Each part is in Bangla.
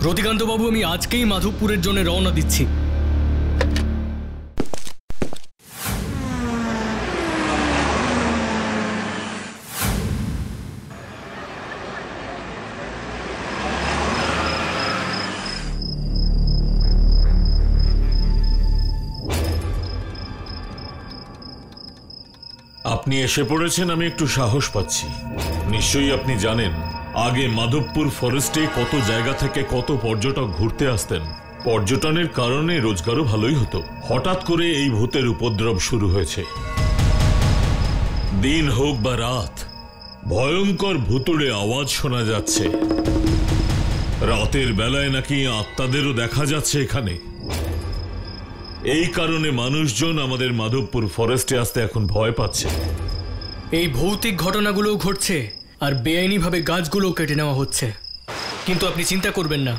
রতিকান্ত বাবু, আমি আজকেই মাধবপুরের জন্য রওনা দিচ্ছি। আপনি এসে পড়েছেন, আমি একটু সাহস পাচ্ছি। নিশ্চয়ই আপনি জানেন আগে মাধবপুর ফরেস্টে কত জায়গা থেকে কত পর্যটক ঘুরতে আসতেন। পর্যটনের কারণে রোজগারও ভালোই হতো। হঠাৎ করে এই ভূতের উপদ্রব শুরু হয়েছে। দিন হোক বা রাত, ভয়ঙ্কর ভুতুড়ে আওয়াজ শোনা যাচ্ছে। রাতের বেলায় নাকি আত্মাদেরও দেখা যাচ্ছে এখানে। এই কারণে মানুষজন আমাদের মাধবপুর ফরেস্টে আসতে এখন ভয় পাচ্ছে। এই ভৌতিক ঘটনাগুলোও ঘটছে আর বেআইনিভাবে গাছগুলোও কেটে নেওয়া হচ্ছে। কিন্তু আপনি চিন্তা করবেন না,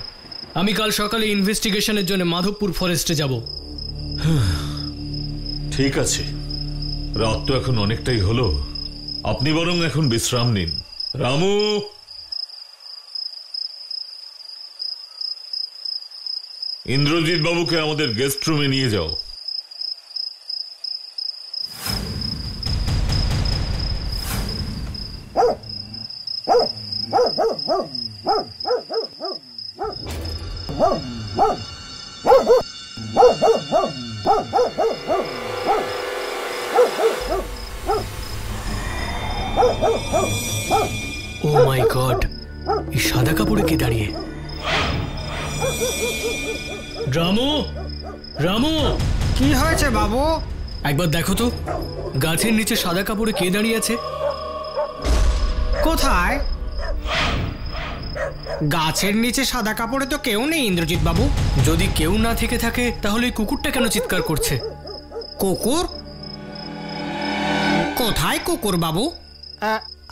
আমি কাল সকালে ইনভেস্টিগেশনের জন্য মাধবপুর ফরেস্টে যাব। ঠিক আছে, রাত তো এখন অনেকটাই হলো, আপনি বরং এখন বিশ্রাম নিন। রামু, ইন্দ্রজিৎ বাবুকে আমাদের গেস্ট রুমে নিয়ে যাও। ও মাই গড, এই সাদা কাপড়ে কে দাঁড়িয়ে? রামু, রামু, কি হয়েছে বাবু? একবার দেখো তো, গাছের নিচে সাদা কাপড়ে কে দাঁড়িয়ে আছে? কোথায়? গাছের নিচে সাদা কাপড়ে তো কেউ নেই ইন্দ্রজিৎ বাবু। যদি কেউ না থেকে থাকে তাহলে এই কুকুরটা কেন চিৎকার করছে? কুকুর? কোথায় কুকুর বাবু?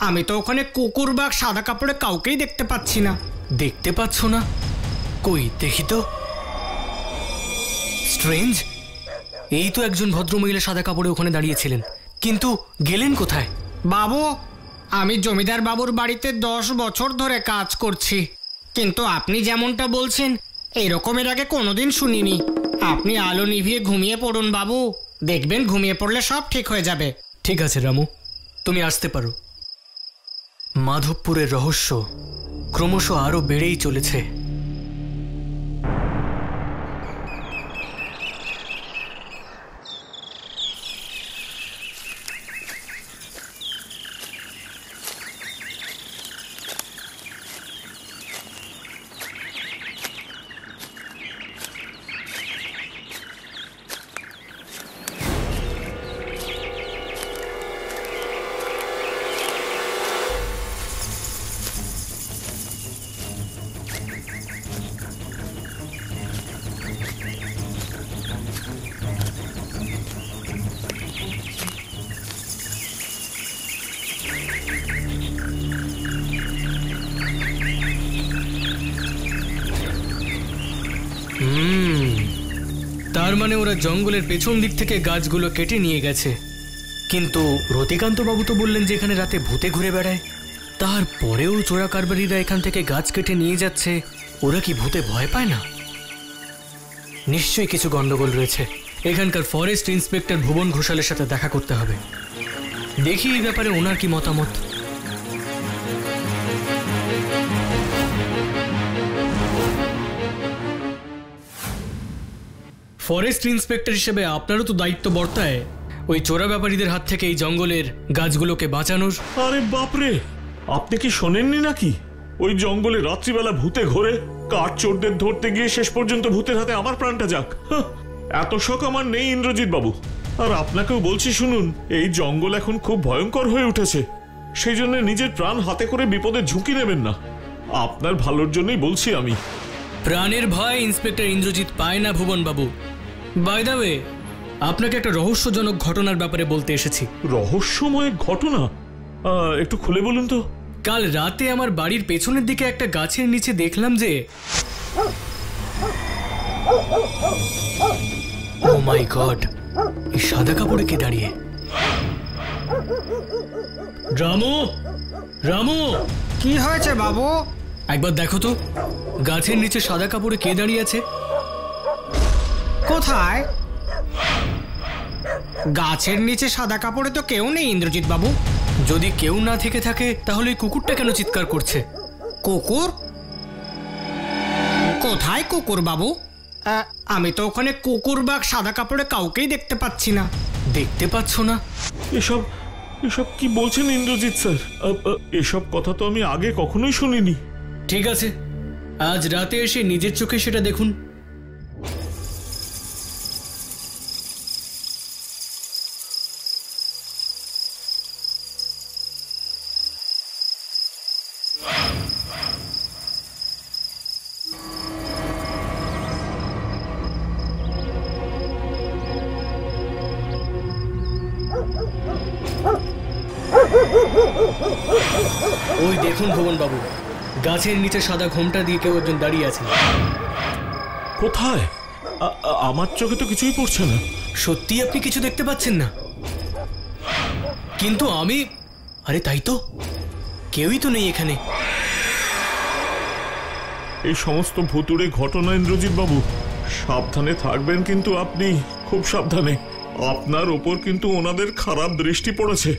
আমি তো ওখানে কুকুর বা সাদা কাপড়ে কাউকেই দেখতে পাচ্ছি না। দেখতে পাচ্ছ না? কই দেখি তো। স্ট্রেঞ্জ, এই তো একজন ভদ্রমহিলা সাদা কাপড়ে ওখানে দাঁড়িয়েছিলেন, কিন্তু গেলেন কোথায়? বাবু, আমি জমিদার বাবুর বাড়িতে 10 বছর ধরে কাজ করছি, কিন্তু আপনি যেমনটা বলছেন এরকমের আগে কোনোদিন শুনিনি। আপনি আলো নিভিয়ে ঘুমিয়ে পড়ুন বাবু, দেখবেন ঘুমিয়ে পড়লে সব ঠিক হয়ে যাবে। ঠিক আছে রামু, তুমি আসতে পারো। মাধবপুরের রহস্য ক্রমশ আরো বেড়েই চলেছে। তার মানে ওরা জঙ্গলের পেছন দিক থেকে গাছগুলো কেটে নিয়ে গেছে। কিন্তু রতিকান্ত বাবু তো বললেন যে এখানে রাতে ভূতে ঘুরে বেড়ায়। তারপরেও চোরা কারবারিরা এখান থেকে গাছ কেটে নিয়ে যাচ্ছে। ওরা কি ভূতে ভয় পায় না? নিশ্চয়ই কিছু গন্ডগোল রয়েছে। এখানকার ফরেস্ট ইন্সপেক্টর ভুবন ঘোষালের সাথে দেখা করতে হবে। দেখি এই ব্যাপারে ওনার কি মতামত। ফরেস্ট ইন্সপেক্টর হিসেবে আপনারও তো দায়িত্ব বর্তায় ওই চোরা ব্যাপারীদের হাত থেকে এই জঙ্গলের গাছগুলোকে বাঁচানোর। আরে বাপরে, আপনি কি শোনেননি নাকি? ওই জঙ্গলে রাত্রিবেলা ভূতে ঘোরে, কাঠ চোরদের ধরতে গিয়ে শেষ পর্যন্ত ভূতের হাতে আমার প্রাণটা যাক। এত শখ আমার নেই ইন্দ্রজিৎ বাবু। আর আপনাকেও বলছি শুনুন, এই জঙ্গল এখন খুব ভয়ঙ্কর হয়ে উঠেছে। সেই জন্য নিজের প্রাণ হাতে করে বিপদের ঝুঁকি নেবেন না। আপনার ভালোর জন্যই বলছি আমি। প্রাণের ভয় ইন্সপেক্টর ইন্দ্রজিৎ পায় না ভুবন বাবু। বাই দ্য ওয়ে, আপনাকে একটা রহস্যজনক ঘটনার ব্যাপারে বলতে এসেছি। রহস্যময় ঘটনা? একটু খুলে বলুন তো। কাল রাতে আমার বাড়ির পেছনের দিকে একটা গাছের নিচে দেখলাম যে ও মাই গড, এই সাদা কাপড়ে কে দাঁড়িয়ে? রামু, রামু, কি হয়েছে বাবু? একবার দেখো তো, গাছের নিচে সাদা কাপড়ে কে দাঁড়িয়ে আছে? কোথায়? গাছের নিচে সাদা কাপড়ে তো কেউ নেই ইন্দ্রজিৎ বাবু। যদি কেউ না থেকে থাকে তাহলে এই কুকুরটা কেন চিৎকার করছে? কুকুর? কোথায় কুকুর বাবু? আমি তো ওখানে কুকুর বা সাদা কাপড়ে কাউকেই দেখতে পাচ্ছি না। দেখতে পাচ্ছ না? এসব এসব কি বলছেন ইন্দ্রজিৎ স্যার? এসব কথা তো আমি আগে কখনোই শুনিনি। ঠিক আছে, আজ রাতে এসে নিজের চোখে সেটা দেখুন। ওই দেখুন ভুবন বাবু, গাছের নিচে সাদা ঘোমটা দিয়ে কেউ একজন দাঁড়িয়ে আছে। কোথায়? আমার চোখে তো কিছুই পড়ছে না। সত্যি আপনি কিছু দেখতে পাচ্ছেন না? কিন্তু আমি, আরে তাই তো, কেউই তো নেই এখানে। এই সমস্ত ভুতুড়ে ঘটনা ইন্দ্রজিৎ বাবু, সাবধানে থাকবেন কিন্তু আপনি, খুব সাবধানে। আপনার ওপর কিন্তু ওনাদের খারাপ দৃষ্টি পড়েছে।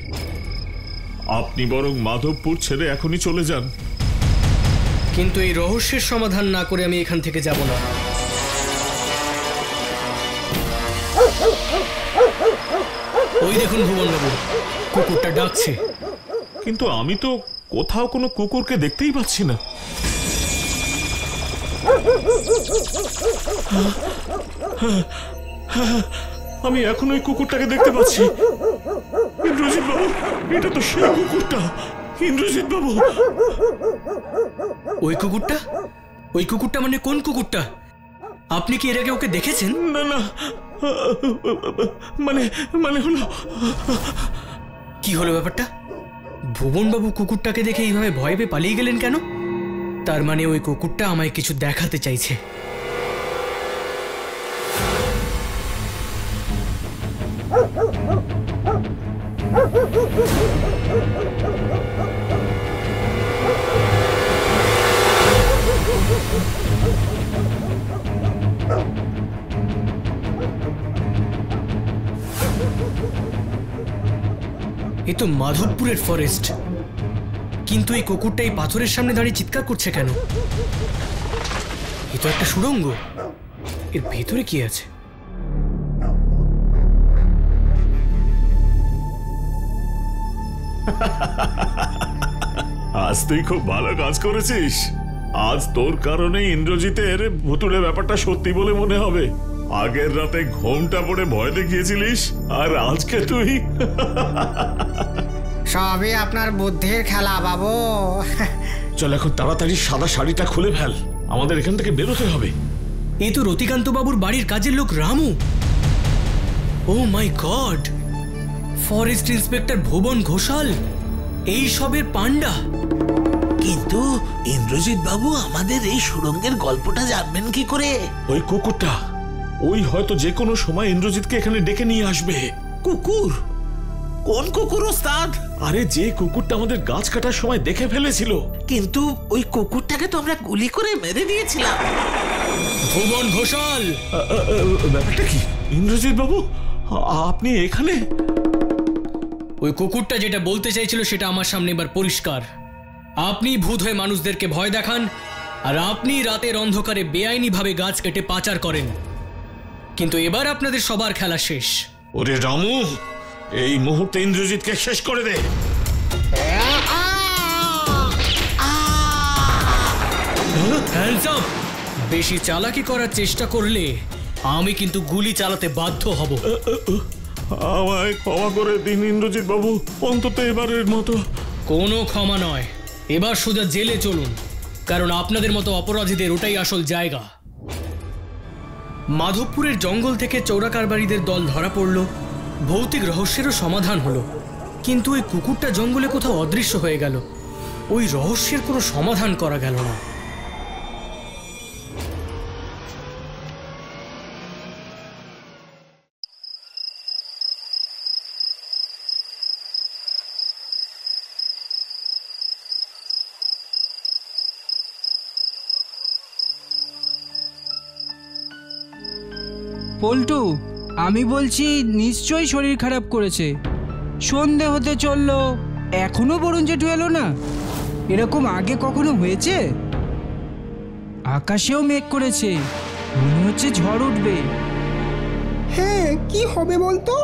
আপনি বরং মাধবপুর ছেড়ে এখনই চলে যান। কিন্তু এই রহস্যের সমাধান না করে আমি এখান থেকে যাব না। ওই দেখুন ভুবন বাবু, কুকুরটা ডাকছে। কিন্তু আমি তো কোথাও কোনো কুকুরকে দেখতেই পাচ্ছি না। আমি এখন ওই কুকুরটাকে দেখতে পাচ্ছি। ইন্দ্রজিৎ বাবু, এটা তো সেই কুকুরটা। ইন্দ্রজিৎ বাবু, ওই কুকুরটা? ওই কুকুরটা মানে কোন কুকুরটা? আপনি কি এর আগে ওকে দেখেছেন? না না, মানে মানে হলো। কি হলো ব্যাপারটা? ভুবন বাবু কুকুরটাকে দেখে এইভাবে ভয় পেয়ে পালিয়ে গেলেন কেন? তার মানে ওই কুকুরটা আমায় কিছু দেখাতে চাইছে। এ তো মাধবপুরের ফরেস্ট, কিন্তু এই কুকুরটা এই পাথরের সামনে দাঁড়িয়ে চিৎকার করছে কেন? এ তো একটা সুড়ঙ্গ, এর ভেতরে কি আছে? আজ তুই খুব ভালো কাজ করেছিস। আজ তোর কারণে ইন্দ্রজিতের ভুতুড়ে ব্যাপারটা সত্যি বলে মনে হবে। আগের রাতে ঘোমটা পড়ে ভয় দেখিয়েছিলিস, আর আজকে তুই। সবই আপনার বুদ্ধির খেলা বাবু। চল এখন তাড়াতাড়ি সাদা শাড়িটা খুলে ফেল, আমাদের এখান থেকে বেরোতে হবে। এ তো রতিকান্ত বাবুর বাড়ির কাজের লোক রামু। ও মাই গড, ফরেস্ট ইন্সপেক্টর ভুবন ঘোষাল, এই সবের পান্ডা। কিন্তু ইন্দ্রজিৎ বাবু আমাদের এই সুড়ঙ্গের গল্পটা জানবেন কি করে? ওই কুকুরটা, ওই হয়তো যে কোনো সময় ইন্দ্রজিৎকে এখানে ডেকে নিয়ে আসবে। কুকুর? কোন কুকুর ওস্তাদ? আরে যে কুকুরটা আমাদের গাছ কাটার সময় দেখে ফেলেছিল। কিন্তু ওই কুকুরটাকে তো আমরা গুলি করে মেরে দিয়েছিলাম। ভুবন ঘোষাল, ব্যাপারটা কি ইন্দ্রজিৎ বাবু, আপনি এখানে? ওই কুকুরটা যেটা বলতে চাইছিল সেটা আমার সামনে এবার পরিষ্কার। আপনি ভূত হয়ে মানুষদেরকে ভয় দেখান, আর আপনি রাতের অন্ধকারে বেআইনিভাবে গাছ কেটে পাচার করেন। কিন্তু এবার আপনাদের সবার খেলা শেষ। ওরে রামু, এই মুহূর্তে ইন্দ্রজিৎকে শেষ করে দে। Hands up! বেশি চালাকি করার চেষ্টা করলে আমি কিন্তু গুলি চালাতে বাধ্য হব। আমায় ক্ষমা করে দিন ইন্দ্রজিৎ বাবু, অন্তত এবারের মতো। কোনো ক্ষমা নয়, এবার সোজা জেলে চলুন, কারণ আপনাদের মতো অপরাধীদের ওটাই আসল জায়গা। মাধবপুরের জঙ্গল থেকে চোরা কারবারিদের দল ধরা পড়ল, ভৌতিক রহস্যেরও সমাধান হলো। কিন্তু ওই কুকুরটা জঙ্গলে কোথাও অদৃশ্য হয়ে গেল, ওই রহস্যের কোনো সমাধান করা গেল না। পল্টু, আমি বলছি নিশ্চয়ই শরীর খারাপ করেছে। সন্ধে হতে চললো, এখনো বরুণ জেঠু এলো না। এরকম আগে কখনো হয়েছে? আকাশেও মেঘ করেছে, মনে হচ্ছে ঝড় উঠবে। হ্যাঁ, কি হবে বলতো?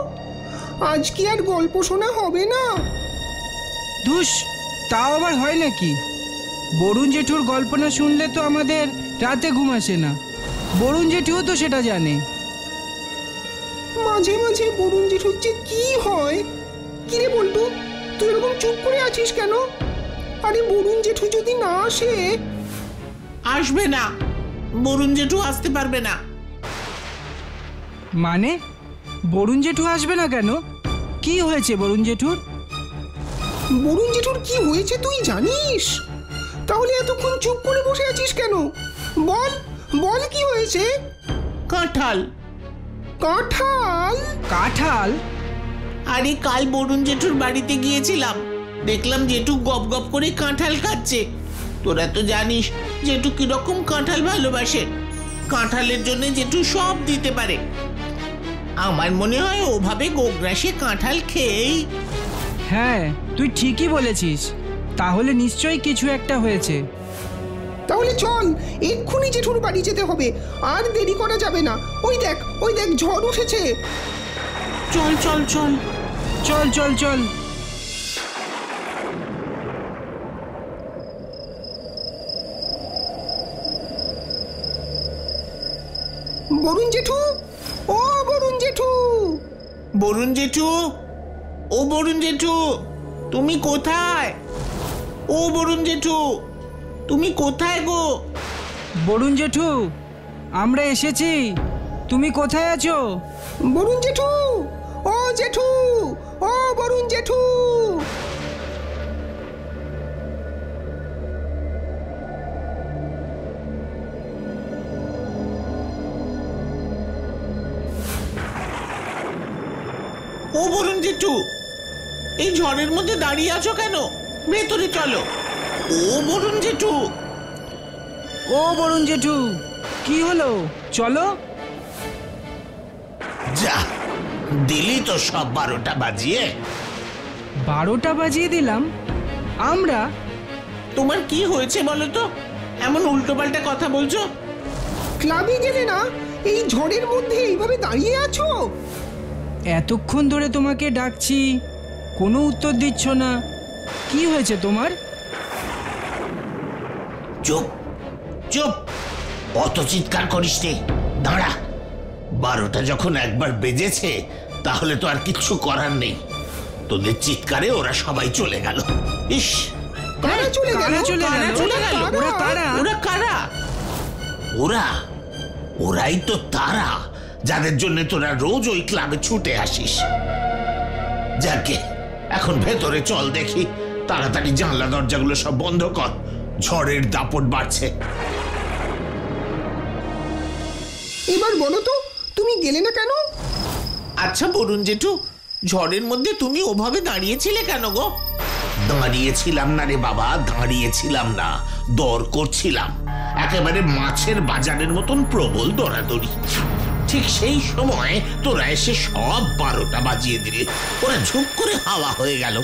আজ কি আর গল্প শোনা হবে না? ধুস, তাও আবার হয় নাকি? বরুণ জেঠুর গল্প না শুনলে তো আমাদের রাতে ঘুম আসে না। বরুণ জেঠুও তো সেটা জানে। মাঝে মাঝে বরুণ জেঠুর যে কি হয়। কিরে বলতো, তুই এরকম চুপ করে আছিস কেন? আরে বরুণ জেঠু যদি না আসে। আসবে না, বরুণ জেঠু আসতে পারবে না। মানে বরুণ জেঠু আসবে না কেন? কি হয়েছে বরুণ জেঠুর? বরুণ জেঠুর কি হয়েছে তুই জানিস? তাহলে এতক্ষণ চুপ করে বসে আছিস কেন? বল বল, কি হয়েছে? কাঁঠাল। কাঁঠাল? কাঁঠাল? আরে কাল বরুণ জেঠুর বাড়িতে গিয়েছিলাম, দেখলাম জেঠু গপ গপ করে কাঁঠাল খাচ্ছে। তোরা তো জানিস জেঠু কিরকম কাঁঠাল ভালোবাসে। কাঁঠালের জন্য জেঠু সব দিতে পারে। আমার মনে হয় ওভাবে গোগ্রাসে কাঁঠাল খেয়েই। হ্যাঁ, তুই ঠিকই বলেছিস। তাহলে নিশ্চয়ই কিছু একটা হয়েছে। তাহলে চল, এক্ষুনি জেঠুর বাড়ি যেতে হবে, আর দেরি করা যাবে না। ওই দেখ ওই দেখ, ঝড় উঠেছে। চল চল চল চল চল চল। বরুণ জেঠু, ও বরুণ জেঠু! বরুণ জেঠু, ও বরুণ জেঠু, তুমি কোথায়? ও বরুণ জেঠু, তুমি কোথায় গো? বরুণ জেঠু, আমরা এসেছি। তুমি কোথায় আছো? বরুণ জেঠু, ও জেঠু, ও বরুণ জেঠু! ও বরুণ জেঠু, এই ঝড়ের মধ্যে দাঁড়িয়ে আছো কেন? ভেতরে চলো। ও বরুণ জেঠু। ও বরুণ জেঠু, কি হলো? চলো। যা, দিলি তো সব 12টা বাজিয়ে। 12টা বাজিয়ে দিলাম আমরা? তোমার কি হয়েছে বলো তো, এমন উল্টোপাল্টা কথা বলছো? ক্লাবে গেলে না, এই ঝড়ের মধ্যে এইভাবে দাঁড়িয়ে আছো? এতক্ষণ ধরে তোমাকে ডাকছি, কোনো উত্তর দিচ্ছ না। কি হয়েছে তোমার? চুপ চুপ, অত চিৎকার করিস নে। দাঁড়া, 12টা যখন একবার বেজেছে তাহলে তো আর কিচ্ছু করার নেই। তোদের চিৎকারে ওরা সবাই চলে গেল। ইস, কারা চলে গেল? কারা চলে গেল? চলে গেল? ওরা কারা? ওরা কারা? ওরাই তো তারা যাদের জন্য তোরা রোজ ওই ক্লাবে ছুটে আসিস। যাকে এখন ভেতরে চল দেখি, তাড়াতাড়ি জানলা দরজাগুলো সব বন্ধ কর, ঝড়ের দাপট বাড়ছে। এবার বলো তো, তুমি গেলে না কেন? আচ্ছা বরুণ জেঠু, ঝড়ের মধ্যে তুমি ওভাবে দাঁড়িয়েছিলে কেন গো? দাঁড়িয়েছিলাম না রে বাবা, দাঁড়িয়েছিলাম না, দর করছিলাম। একেবারে মাছের বাজারের মতন প্রবল দৌড়াদৌড়ি। ঠিক সেই সময় তোরা এসে সব 12টা বাজিয়ে দিলে। ওরা ঝুপ করে হাওয়া হয়ে গেল।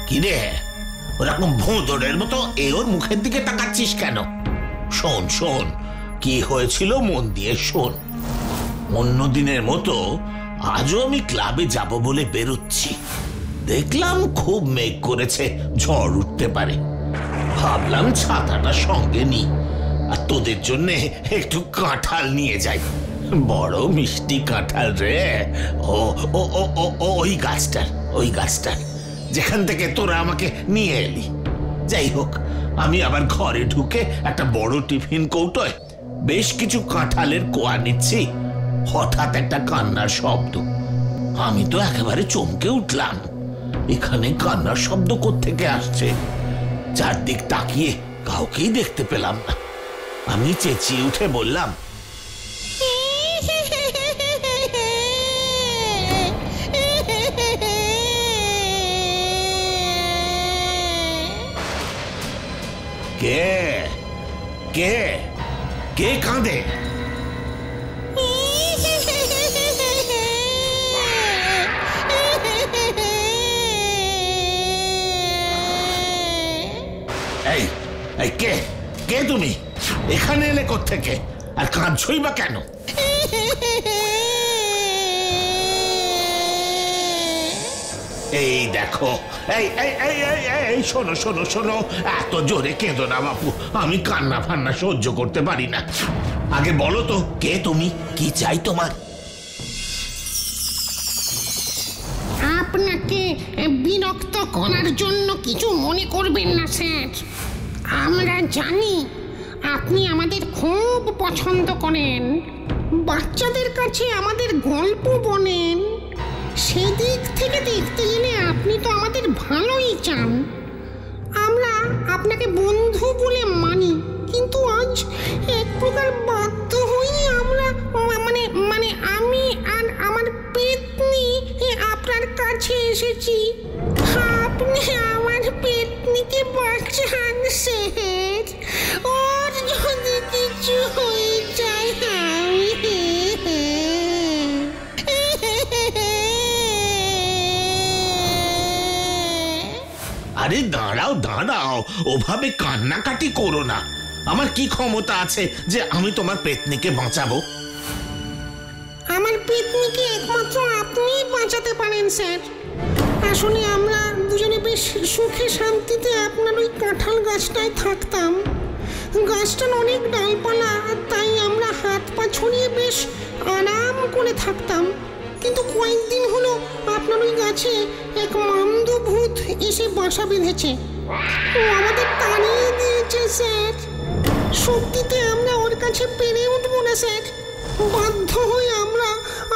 কিরে, ওরকম ভোঁদড়ের মতো এ ওর মুখের দিকে তাকাচ্ছিস কেন? শোন শোন, কি হয়েছিল মন দিয়ে শোন। অন্য দিনের মতো আজও আমি ক্লাবে যাব বলে বেরোচ্ছি। দেখলাম খুব মেঘ করেছে, ঝড় উঠতে পারে। ভাবলাম ছাতাটা সঙ্গে নি, আর তোদের জন্য একটু কাঁঠাল নিয়ে যাই। বড় মিষ্টি কাঁঠাল রে। ও ও ও ও ওই গাছটার যেখান থেকে তোরা আমাকে নিয়ে এলি। যাই হোক, আমি আবার ঘরে ঢুকে একটা বড় টিফিন কৌটোয় বেশ কিছু কাঁঠালের কোয়া নিচ্ছি, হঠাৎ একটা কান্নার শব্দ। আমি তো একেবারে চমকে উঠলাম। এখানে কান্নার শব্দ কোত্থেকে আসছে? চারদিক তাকিয়ে কাউকেই দেখতে পেলাম না। আমি চেঁচিয়ে উঠে বললাম, কে কে? কে কাঁদে? এই এই কে কে তুমি? এখানে এলে কোত্থেকে? আর কাঁদছই বা কেন? এই দেখো, এই এই এই এই এই শোনো শোনো শোনো, এত জোরে কেঁদো না বাপু, আমি কান্না ফান্না সহ্য করতে পারি না। আগে বলো তো কে তুমি, কি চাই তোমার? আপনাকে বিরক্ত করার জন্য কিছু মনে করবেন না স্যার। আমরা জানি আপনি আমাদের খুব পছন্দ করেন, বাচ্চাদের কাছে আমাদের গল্প বলেন। সেদিক থেকে দেখতে গেলে আপনি তো আমাদের ভালোই চান। আমরা আপনাকে বন্ধু বলে মানি, কিন্তু আজ এক প্রকার বাধ্য হয়ে আমরা মানে মানে আমি আর আমার পেতনি আপনার কাছে এসেছি। আপনি আমার পেতনিকে বাঁচান স্যার, ওর যদি কিছু হয়ে যায়। আরে দাঁড়াও দাঁড়াও, ওভাবে কান্নাকাটি করো না। আমার কি ক্ষমতা আছে যে আমি তোমার পেতনিকে বাঁচাবো? আমার পেতনিকে একমাত্র আপনিই বাঁচাতে পারেন স্যার। আসলে আমরা দুজনে বেশ সুখে শান্তিতে আপনার ওই কাঁঠাল গাছটায় থাকতাম। গাছটার অনেক ডালপালা, তাই আমরা হাত পা ছড়িয়ে বেশ আরাম করে থাকতাম। কিন্তু কয়েকদিন হলো আপনার ওই গাছে এক মামদ ভূত এসে বাসা বেঁধেছে। ও আমাদের তাড়িয়ে দিয়েছে স্যার। সত্যিতে আমরা ওর কাছে পেরে উঠবো না স্যার। বাধ্য হয়ে আমরা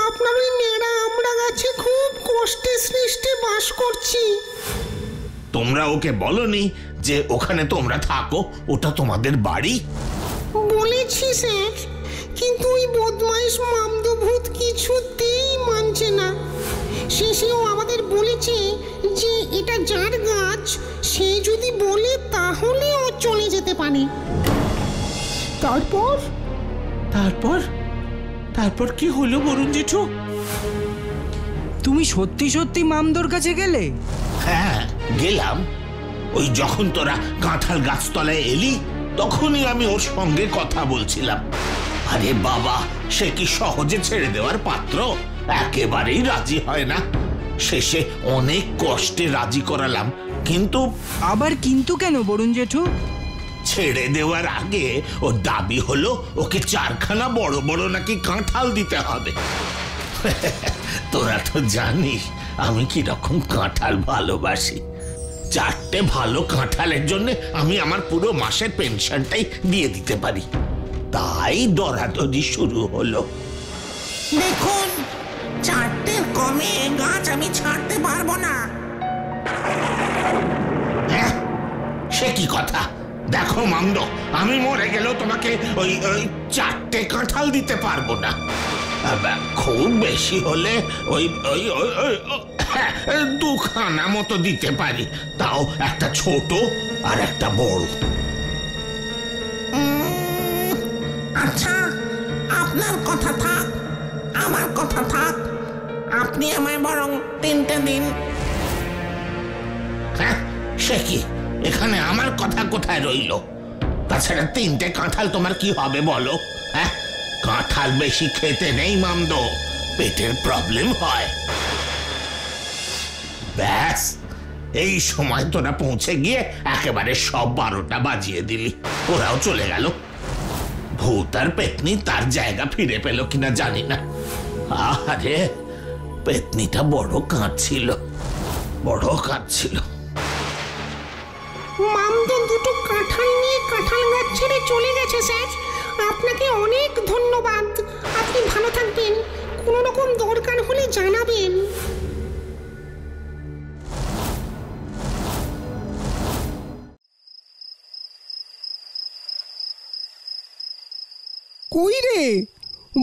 আপনার ওই নেড়া আমরা গাছে খুব কষ্টে সৃষ্টে বাস করছি। তোমরা ওকে বলনি যে ওখানে তোমরা থাকো, ওটা তোমাদের বাড়ি? বলেছি স্যার, কিন্তু ওই বদমাইশ মামদভূত কিছুতেই মানছে না। শেষেও আমাদের বলেছে যে এটা যার গাছ, সে যদি বলে তাহলে ও চলে যেতে পারে। তারপর তারপর তারপর কি হলো বরুণ জেঠু? তুমি সত্যি সত্যি মামদোর কাছে গেলে? হ্যাঁ গেলাম। ওই যখন তোরা কাঁঠাল গাছতলায় এলি তখনই আমি ওর সঙ্গে কথা বলছিলাম। আরে বাবা, সে কি সহজে ছেড়ে দেওয়ার পাত্র? একেবারেই রাজি হয় না। শেষে অনেক কষ্টে রাজি করালাম, কিন্তু আবার কিন্তু কেন বরুণ জেঠু? ছেড়ে দেওয়ার আগে ওর দাবি হলো ওকে 4খানা বড় বড় নাকি কাঁঠাল দিতে হবে। তোরা তো জানিস আমি কি রকম কাঁঠাল ভালোবাসি। 4টে ভালো কাঁঠালের জন্য আমি আমার পুরো মাসের পেনশনটাই দিয়ে দিতে পারি। তাই দরাদরি শুরু হলো। দেখুন, 4টের কমে গাছ আমি ছাড়তে পারবো না। হ্যাঁ, সে কি কথা? দেখো মামদ, আমি মরে গেলেও তোমাকে ওই 4টে কাঁঠাল দিতে পারবো না। খুব বেশি হলে ওই ওই ওই 2খানা মতো দিতে পারি, তাও একটা ছোট আর একটা বড়। আচ্ছা, আপনার কথা থাক, আমার কথা থাক। আপনি আমায় বরং 3টে দিন। হ্যাঁ, সে কি? এখানে আমার কথা কোথায় রইল? তাছাড়া 3টে কাঁঠাল তোমার কি হবে বলো? হ্যাঁ, কাঁঠাল বেশি খেতে নেই মামদ, পেটের প্রবলেম হয়। ব্যাস, এই সময় তোরা পৌঁছে গিয়ে একেবারে সব 12টা বাজিয়ে দিলি। ওরাও চলে গেল। ভূত আর পেতনি তার জায়গা ফিরে পেল কিনা জানি না। আরে পেতনিটা বড় কাঁদছিল, বড় কাঁদছিল। মামদ দুটো কাঁঠাল নিয়ে কাঁঠাল গাছ ছেড়ে চলে গেছে স্যার। আপনাকে অনেক ধন্যবাদ। আপনি ভালো থাকবেন। কোনো রকম দরকার হলে জানাবেন। কই রে,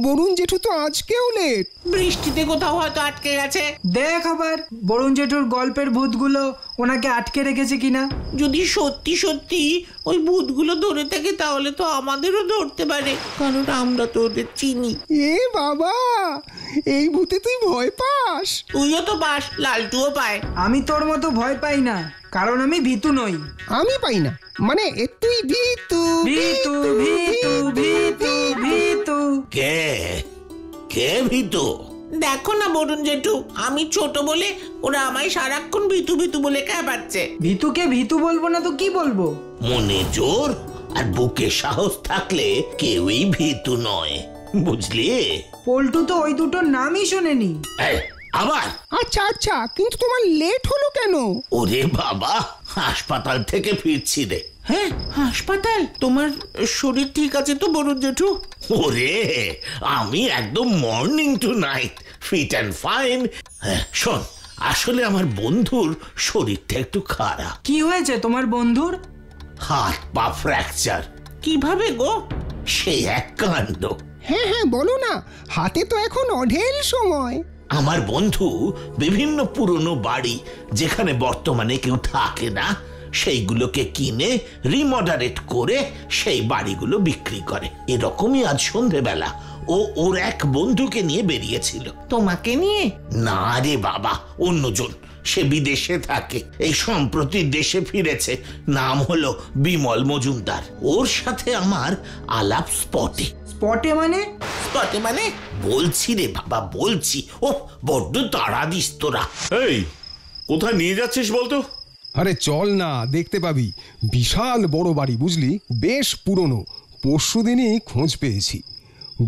বরুণ জেঠু তো আজকেও লেট। বৃষ্টিতে কোথাও হয়তো আটকে গেছে। দেখ আবার বরুণ জেঠুর গল্পের ভূতগুলো ওনাকে আটকে রেখেছে কিনা। যদি সত্যি সত্যি ওই ভূতগুলো ধরে থাকে তাহলে তো আমাদেরও ধরতে পারে, কারণ আমরা তো ওদের চিনি। এ বাবা, এই ভূতে তুই ভয় পাস? তুইও তো পাস, লালটুও পায়। আমি তোর মতো ভয় পাই না, কারণ আমি ভীতু নই। আমি পাই না মানে তুই ভীতু। ভীতু ভীতু ভীতু ভীতু। কে কে ভীতু? দেখো না বরুণ জেঠু, আমি ছোট বলে ওরা আমায় সারাক্ষণ ভীতু ভীতু বলে খেপাচ্ছে। ভীতুকে ভীতু বলবো না তো কি বলবো? মনে জোর আর বুকে সাহস থাকলে কেউই ভীতু নয়, বুঝলি? পল্টু তো ওই দুটোর নামই শোনেনি। এই, আবার? আচ্ছা আচ্ছা, কিন্তু তোমার লেট হলো কেন? ওরে বাবা, হাসপাতাল থেকে ফিরছি রে। হ্যাঁ, হাসপাতাল? তোমার শরীর ঠিক আছে তো বরুণ জেঠু? ওরে, আমি একদম morning to night, fit and fine. শোন, আসলে আমার বন্ধুর শরীরটা একটু খারাপ। কি হয়েছে তোমার বন্ধুর? হাত পা ফ্র্যাকচার। কিভাবে গো? সে এক কাণ্ড। হ্যাঁ হ্যাঁ, বলো না, হাতে তো এখন অঢেল সময়। আমার বন্ধু বিভিন্ন পুরনো বাড়ি যেখানে বর্তমানে কেউ থাকে না সেইগুলোকে কিনে রিমডারেট করে সেই বাড়িগুলো বিক্রি করে। এরকমই আজ সন্ধেবেলা ও ওর এক বন্ধুকে নিয়ে বেরিয়েছিল। তোমাকে নিয়ে? না রে বাবা, অন্যজন। সে বিদেশে থাকে, এই সম্প্রতি দেশে ফিরেছে। নাম হলো বিমল মজুমদার। ওর সাথে আমার আলাপ স্পটে। স্পটে মানে? স্পটে মানে বলছি রে বাবা, বলছি। ও বড্ড তাড়া দিস তোরা। এই, কোথায় নিয়ে যাচ্ছিস বলতো? আরে চল না, দেখতে পাবি। বিশাল বড় বাড়ি, বুঝলি, বেশ পুরনো। পরশুদিনই খোঁজ পেয়েছি।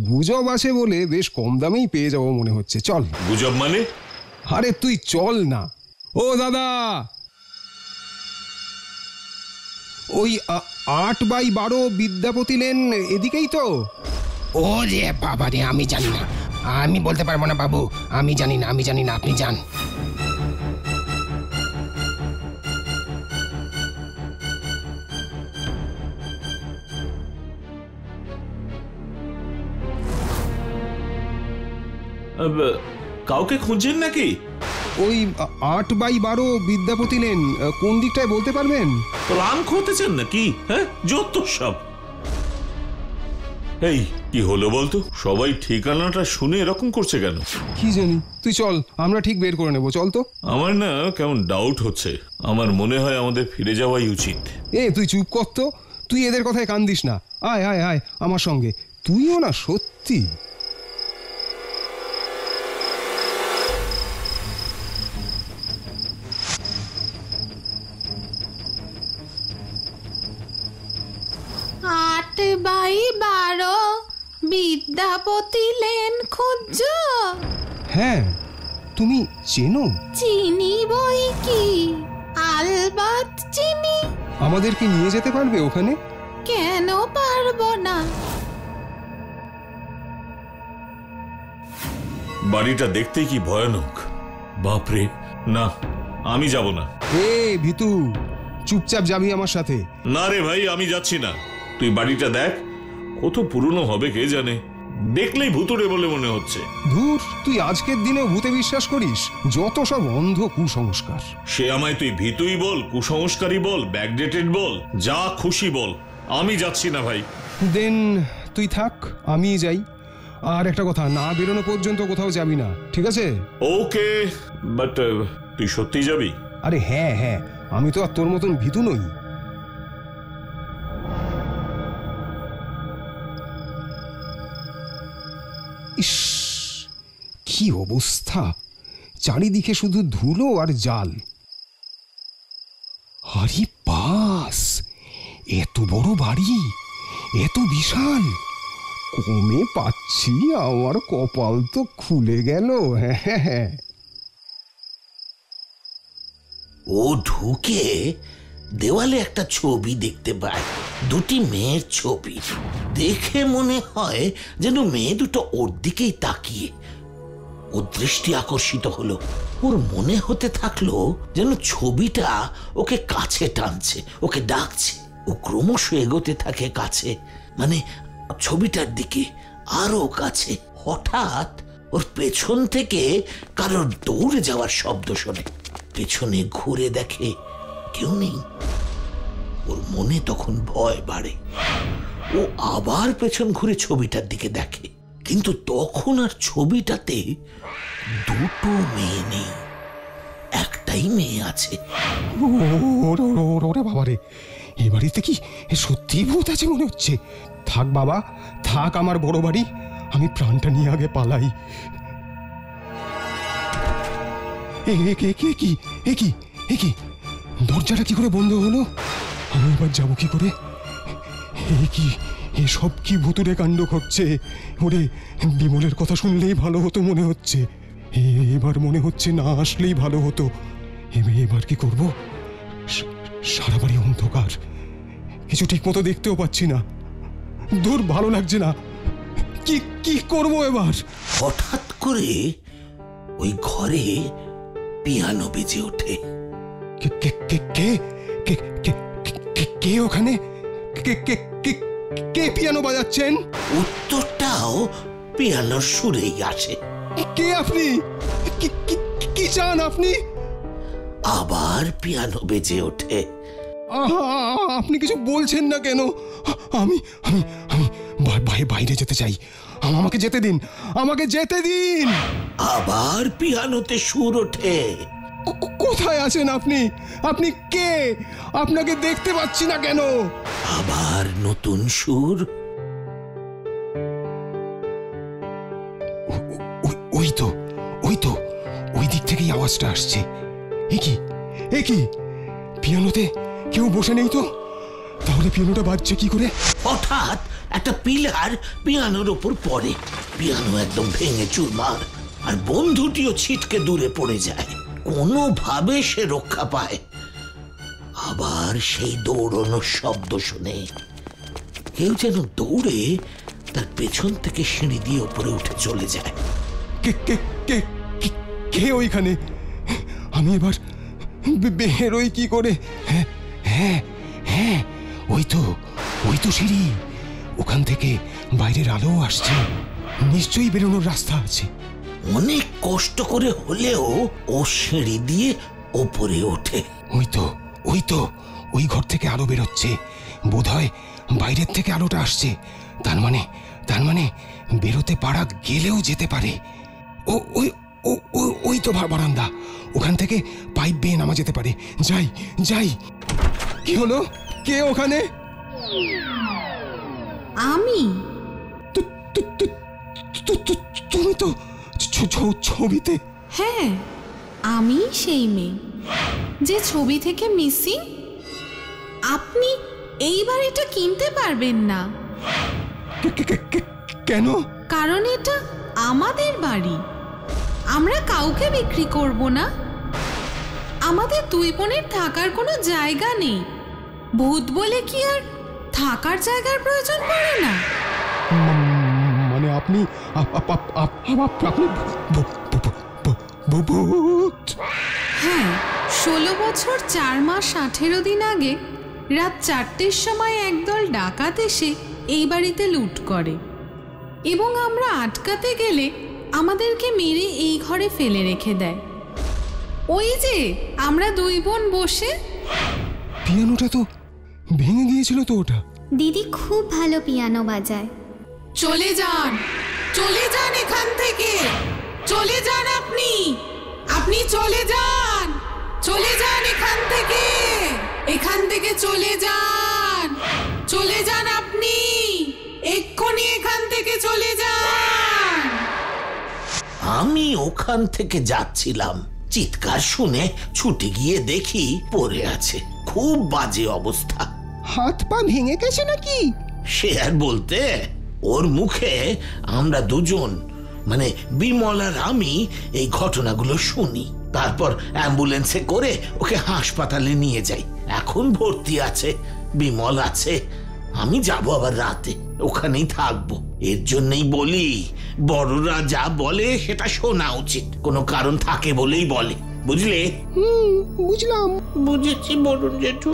গুজব আছে বলে বেশ কম দামেই পেয়ে যাবো মনে হচ্ছে। চল। গুজব মানে? আরে তুই চল না। ও দাদা, ওই 8x12 বিদ্যাপতি লেন এদিকেই তো? ও রে বাবা রে, আমি জানি না, আমি বলতে পারবো না বাবু। আমি জানি না, আপনি যান। কাউকে খুঁজছেন নাকি? ওই 8x12 বিদ্যাপতি লেন কোন দিকটায় বলতে পারবেন? প্ল্যান করতেছেন নাকি? হ্যাঁ, যত সব। এই, কি হলো বলতো? সবাই ঠিকানাটা শুনে এরকম করছে কেন? কি জানি, তুই চল, আমরা ঠিক বের করে নেবো। চল তো। আমার না কেমন ডাউট হচ্ছে। আমার মনে হয় আমাদের ফিরে যাওয়াই উচিত। তুই চুপ কর তো, তুই এদের কথায় কান দিস না। আয় আয় আয় আমার সঙ্গে। তুইও না সত্যি। আট বাই 12 বিদ্যাপতি লেন খুঁজছ? হ্যাঁ, তুমি চেনো? চিনি বই কি, আলবাত চিনি। আমাদেরকে নিয়ে যেতে পারবে ওখানে? কেন পারবো না? বাড়িটা দেখতে কি ভয়ানক! বাপরে, না, আমি যাব না। ভিতু, চুপচাপ যাবি আমার সাথে। না রে ভাই, আমি যাচ্ছি না। তুই বাড়িটা দেখ, কত পুরনো হবে কে জানে। দেখলেই ভুতুড়ে বলে মনে হচ্ছে। ধুর, তুই আজকের দিনে ভূতে বিশ্বাস করিস? যত সব অন্ধ কুসংস্কার। সে আমায় তুই ভীতুই বল, কুসংস্কারী বল, ব্যাকডেটেড বল, যা খুশি বল, আমি যাচ্ছি না ভাই। দেন তুই থাক, আমি যাই। আর একটা কথা, না বেরোনো পর্যন্ত কোথাও যাবি না, ঠিক আছে? ওকে, বাট তুই সত্যি যাবি? আরে হ্যাঁ হ্যাঁ, আমি তো আর তোর মতন ভীতু নই। ইস, কি অবস্থা! চারিদিকে শুধু ধুলো আর জাল। আরে বাস, এত বড় বাড়ি, এত বিশাল! কমে পাচ্ছি, আমার কপাল তো খুলে গেল। হ্যাঁ, ও ঢুকে দেওয়ালে একটা ছবি দেখতে পায়, দুটি মেয়ের ছবি। দেখে মনে হয় যেন মেয়ে দুটো ওর দিকেই তাকিয়ে। ওর দৃষ্টি আকর্ষিত হলো। ওর মনে হতে থাকলো যেন ছবিটা ওকে কাছে টানছে, ওকে ডাকছে। ও ক্রমশ এগোতে থাকে কাছে, মানে ছবিটার দিকে। আরো কাছে হঠাৎ ওর পেছন থেকে কারোর দৌড়ে যাওয়ার শব্দ শোনে। পেছনে ঘুরে দেখে কেউ নেই। ওর মনে তখন ভয় বাড়ে। ও আবার পেছন ঘুরে ছবিটার দিকে দেখে, কিন্তু তখন আর ছবিটাতে দুটো মেয়ে নেই, একটাই মেয়ে আছে। ওরে বাবারে, এ বাড়িতে কি সত্যি ভূত আছে মনে হচ্ছে। থাক বাবা, থাক আমার বড় বাড়ি, আমি প্রাণটা নিয়ে আগে পালাই। কি দরজাটা কি করে বন্ধ হলো? আমি এবার যাবো কি করে? এসব কি ভুতুরে কাণ্ড ঘটছে? ওরে, বিমলের কথা শুনলেই ভালো হতো মনে হচ্ছে। এবার মনে হচ্ছে না আসলেই ভালো হতো। এবার কি করব? সারা বাড়ি অন্ধকার, কিছু ঠিক মতো দেখতেও পাচ্ছি না। দূর, ভালো লাগছে না। কি করব এবার? হঠাৎ করে ওই ঘরে পিয়ানো বেজে ওঠে। কে ওখানে? কে পিয়ানো বাজাচ্ছেন? উত্তরটাও পিয়ানোর সুরেই আসে। কে আপনি? কি চান আপনি? আবার পিয়ানো বেজে ওঠে। আপনি কিছু বলছেন না কেন? আমি আমি আমি বাইরে যেতে চাই। আমাকে যেতে দিন, আমাকে যেতে দিন। আবার পিয়ানোতে সুর ওঠে। কোথায় আছেন আপনি? আপনি কে? আপনাকে দেখতে পাচ্ছি না কেন? আবার নতুন সুর। ওই তো ওই দিক থেকেই আওয়াজটা আসছে। এ কি পিয়ানোতে কেউ বসে নেই তো? তাহলে পিয়ানোটা বাজছে কি করে? হঠাৎ একটা পিলার পিয়ানোর উপর পড়ে। পিয়ানো একদম ভেঙে চুরমার, আর বন্ধুটিও ছিটকে দূরে পড়ে যায়। কোনোভাবে সে রক্ষা পায়। আবার সেই দৌড়ানোর শব্দ শুনে কেউ যেন দৌড়ে তার পেছন থেকে সিঁড়ি দিয়ে উপরে উঠে চলে যায়। কে ওইখানে? আমি এবার বেরোই কি করে? হ্যাঁ, ওই তো সিঁড়ি। ওখান থেকে বাইরের আলো আসছে। নিশ্চয়ই বেরোনোর রাস্তা আছে। অনেক কষ্ট করে হলেও ও সিঁড়ি দিয়ে ওপরে ওঠে। ওই ঘর থেকে আলো বেরোচ্ছে। বোধহয় বাইরের থেকে আলোটা আসছে। তার মানে বেরোতে পারা গেলেও যেতে পারে। ওই তো বারান্দা। ওখান থেকে পাইপ বেয়ে নামা যেতে পারে। যাই। কি হলো? কে ওখানে? আমি। তুমি তো ছবিতে। হ্যাঁ, আমি সেই মেয়ে যে ছবি থেকে মিসিং। আপনি এই বাড়িটা কিনতে পারবেন না। কেন? কারণ এটা আমাদের বাড়ি। আমরা কাউকে বিক্রি করব না। আমাদের দুই বোনের থাকার কোনো জায়গা নেই। ভূত বলে কি আর থাকার জায়গার প্রয়োজন পড়ে না? মানে আপনি হ্যাঁ, 16 বছর 4 মাস 18 দিন আগে রাত 4টের সময় একদল ডাকাত এসে এই বাড়িতে লুট করে, এবং আমরা আটকাতে গেলে আমাদেরকে মেরে এই ঘরে ফেলে রেখে দেয়। ওই যে আমরা দুই বোন বসে। পিয়ানোটা তো ভেঙে গিয়েছিল তো। ওটা দিদি খুব ভালো পিয়ানো বাজায়। চলে যান এখান থেকে। চলে যান আপনি চলে যান এখান থেকে চলে যান আপনি এক্ষুনি এখান থেকে চলে যান। আমি ওখান থেকে যাচ্ছিলাম, চিৎকার শুনে ছুটে গিয়ে দেখি পড়ে আছে। খুব বাজে অবস্থা। হাত পা ভেঙে গেছে নাকি? সে আর বলতে, ওর মুখে আমরা দুজন, মানে বিমল আর আমি, এই ঘটনাগুলো শুনি। তারপর অ্যাম্বুলেন্সে করে ওকে হাসপাতালে নিয়ে যাই। এখন ভর্তি আছে, বিমল আছে। আমি যাব আবার রাতে, ওখানেই থাকবো। এর জন্যই বলি, বড়রা যা বলে সেটা শোনা উচিত। কোনো কারণ থাকে বলেই বলে, বুঝলে? বুঝলাম। বুঝেছি বরুণ জেঠু।